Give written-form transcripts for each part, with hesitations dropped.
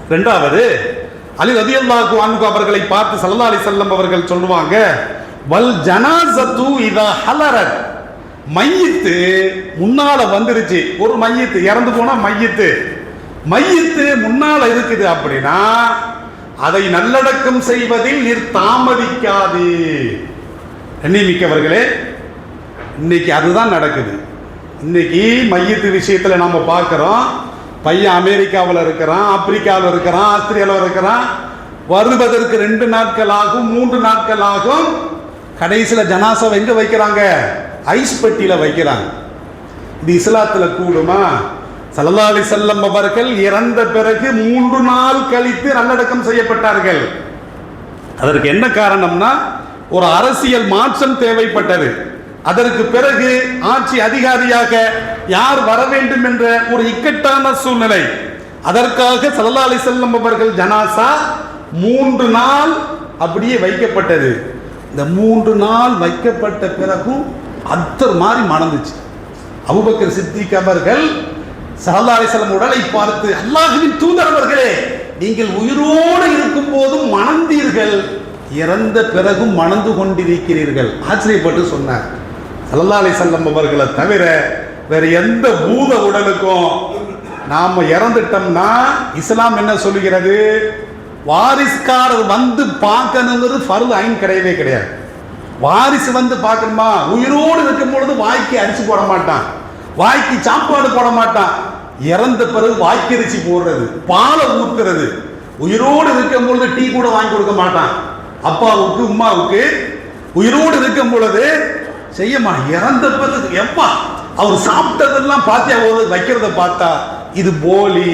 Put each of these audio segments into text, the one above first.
இரண்டாவது, அலி ரலியல்லாஹு அன்ஹு அவர்களை பார்த்து ஸல்லல்லாஹு அலைஹி வஸல்லம் அவர்கள் சொல்லுவாங்க, வல் ஜனாஸத்து இதா ஹலரத், மையித்து முன்னால வந்துருச்சு. ஒரு மையித்து இறந்து போனா மையித்து முன்னால இருக்குது அப்படின்னா அதை நல்லடக்கம் செய்வதில் நீர் தாமதிக்காது. எண்ணிமிக்கவர்களே, இன்னைக்கு அதுதான் நடக்குது. இன்னைக்கு மையத்து விஷயத்தில் நம்ம பார்க்குறோம், பையன் அமெரிக்காவில் இருக்கிறான், ஆப்பிரிக்காவில் இருக்கிறான், ஆஸ்திரேலியாவில் இருக்கிறான், வருவதற்கு 2 நாட்கள் ஆகும், 3 நாட்கள் ஆகும். கடைசியில் ஜனாசாவை எங்கே வைக்கிறாங்க? ஐஸ் பெட்டியில் வைக்கிறாங்க. இது இஸ்லாத்தில் கூடுமா? ஸல்லல்லாஹு அலைஹி வஸல்லம் அவர்கள் இறந்த பிறகு 3 நாள் கழித்து நல்லடக்கம் செய்யப்பட்டார்கள். அதற்கு என்ன காரணம்னா, ஒரு அரசியல் மாற்றம் தேவைப்பட்டது. அதற்கு பிறகு ஆட்சி அதிகாரியாக யார் வர வேண்டும் என்ற ஒரு இக்கட்டான சூழ்நிலை. அதற்காக ஸல்லல்லாஹு அலைஹி வஸல்லம் அவர்கள் ஜனாசா 3 நாள் அப்படியே வைக்கப்பட்டது. இந்த 3 நாள் வைக்கப்பட்ட பிறகும் அத்தர் மாதிரி மணந்துச்சு. அபூபக்கர் சித்திக் அவர்கள் ஸல்லல்லாஹு அலைஹி வஸல்லம் உடலை பார்த்து, அல்லாஹ்வின் தூதர் அவர்களே, நீங்கள் உயிரோடு இருக்கும் போதும் மணந்தீர்கள், இறந்த பிறகும் மணந்து கொண்டிருக்கிறீர்கள். ஆச்சரியப்பட்டு சொன்னார். ஸல்லல்லாஹு அலைஹி வஸல்லம் அவர்களை தவிர வேற எந்த பூத உடலுக்கும் நாம இறந்துட்டோம்னா இஸ்லாம் என்ன சொல்லுகிறது? வாரிஸ்காரர் வந்து பார்க்கணுங்கிறது ஃபர்து ஐன் கிடையவே கிடையாது. வாரிசு வந்து பார்க்கணுமா? உயிரோடு இருக்கும் பொழுது வாய்க்கு அரிசி போட மாட்டான், வாய்க்கு சாப்பாடு போட மாட்டான். இறந்த பிறகு வாய்க்கு அரிசி போடுறது, பாலை ஊத்துறது. உயிரோடு இருக்கும் பொழுது டீ கூட வாங்கி கொடுக்க மாட்டான் அப்பாவுக்கு உம்மாவுக்கு. உயிரோடு இருக்கும் பொழுது செய்யமா, இறந்த பிறகு எப்பா அவர் சாப்பிட்டதெல்லாம் பார்த்தியா வைக்கிறத பார்த்தா இது போலி.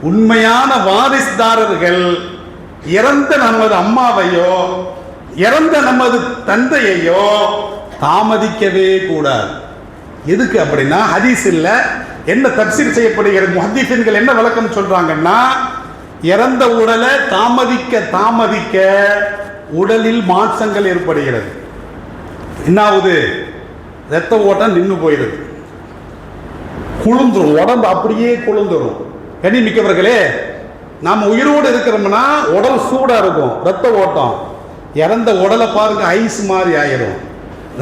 உண்மையான வாரிசுதாரர்கள் இறந்த நமது அம்மாவையோ இறந்த நமது தந்தையையோ தாமதிக்கவே கூடாது. எதுக்கு அப்படின்னா, ஹதீஸ் இல்ல என்ன தப்சீர் செய்யப்படுகிறது, முஹத்திஸீன்கள் என்ன விளக்கம் சொல்றாங்கன்னா, இறந்த உடலை தாமதிக்க உடலில் மாற்றங்கள் ஏற்படுகிறது. என்னாவது? ரத்த ஓட்டம் நின்று போயிடுது, குளிர்ந்துரும், உடம்பு அப்படியே குளிர்ந்துரும். கண்ணிமிக்கவர்களே, நாம் உயிரோடு இருக்கிறோம்னா உடல் சூடா இருக்கும், ரத்த ஓட்டம். இறந்த உடலை பாருங்க, ஐஸ் மாதிரி ஆயிரும்,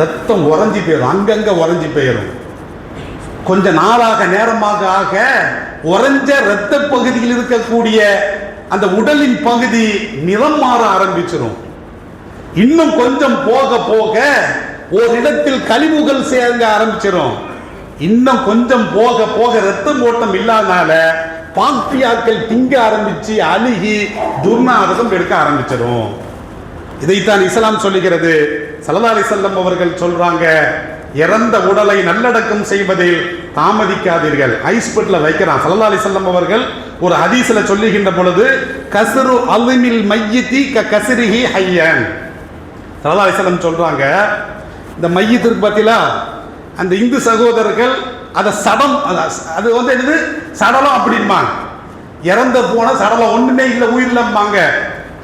ரத்தம் உறைஞ்சி போயிடும், அங்கங்க உறைஞ்சி போயிடும். கொஞ்ச நாளாக நேரமாக ஆக உறைஞ்ச இரத்த பகுதியில் இருக்கக்கூடிய அந்த உடலின் பகுதி நிறம் மாற ஆரம்பிச்சிடும். இன்னும் கொஞ்சம் போக போக ஒரு இடத்தில் கழிவுகள் சேர்க்க ஆரம்பிச்சிடும். இன்னும் கொஞ்சம் போக போக இரத்த ஓட்டம் இல்லாதனால பாக்டீரியாக்கள் திங்க ஆரம்பிச்சு அழுகி துர்நாற்றம் எடுக்க ஆரம்பிச்சிடும். இதைத்தான் இஸ்லாம் சொல்லுகிறது. ஸல்லல்லாஹு அலைஹி வஸல்லம் அவர்கள் சொல்றாங்க, இறந்த உடலை நல்லடக்கம் செய்வதில் தாமதிக்காதீர்கள். ஐஸ் பெட்டில் வைக்கிறான். ஸல்லல்லாஹு அலைஹி வஸல்லம் அவர்கள் ஒரு ஹதீஸ்ல சொல்லுகின்ற பொழுது, கஸ்ரு அல்மில் மையித்தி கஸ்ரிஹி ஹய்யன். ஸல்லல்லாஹு அலைஹி வஸல்லம் சொல்றாங்க, இந்த மையத்திற்கு பத்திலா அந்த இந்து சகோதரர்கள் அதை சடம், அது வந்து என்னது சடலம் அப்படின்பாங்க. இறந்த போன சடலம் ஒண்ணுமே இல்லை, உயிரிழம்பாங்க.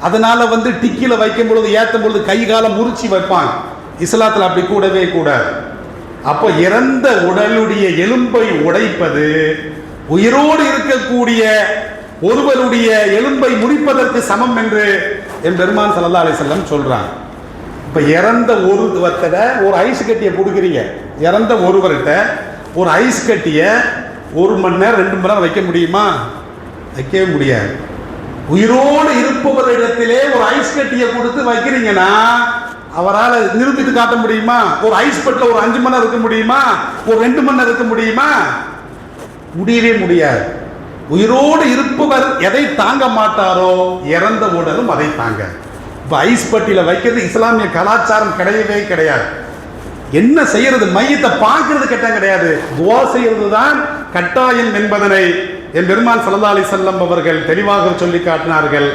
அதனால வந்து டிக்கில வைக்கும் பொழுது ஏற்றும் பொழுது கை காலம் முறிச்சி வைப்பாங்க. இஸ்லாத்தில் அப்படி கூடவே கூடாது. அப்போ இறந்த உடலுடைய எலும்பை உடைப்பது உயிரோடு இருக்கக்கூடிய ஒருவருடைய எலும்பை முறிப்பதற்கு சமம் என்று என் பெருமான் ஸல்லல்லாஹு அலைஹி வஸல்லம் சொல்றாங்க. இப்போ இறந்த ஒருவர்கிட்ட ஒரு ஐஸ் கட்டியை கொடுக்குறீங்க, இறந்த ஒருவர்கிட்ட ஒரு ஐஸ் கட்டியை 1 மணி நேரம் 2 மணி நேரம் வைக்க முடியுமா? வைக்கவே முடியாது. உயிரோடு இருப்பவரிடத்திலே ஒரு ஐஸ் கட்டியை கொடுத்து வைக்கிறீங்கன்னா அவரால் நிரூபித்து காட்ட முடியுமா? ஒரு ஐஸ் பெட்டில் ஒரு 5 மணி நேரம் இருக்க முடியுமா? ஒரு 2 மணி நேரம் இருக்க முடியுமா? முடியவே முடியாது. உயிரோடு இருப்பவர் எதை தாங்க மாட்டாரோ இறந்த உடலும் அதை தாங்க. இப்போ ஐஸ் பெட்டியில் வைக்கிறது இஸ்லாமிய கலாச்சாரம் கிடையவே கிடையாது. என்ன செய்யறது? மையத்தை பார்க்கறது கட்டாயம் கிடையாது, துவா செய்யறது தான் கட்டாயம் என்பதனை என் பெருமான் ஸல்லல்லாஹு அலைஹி வஸல்லம் அவர்கள் தெளிவாக சொல்லி காட்டினார்கள்.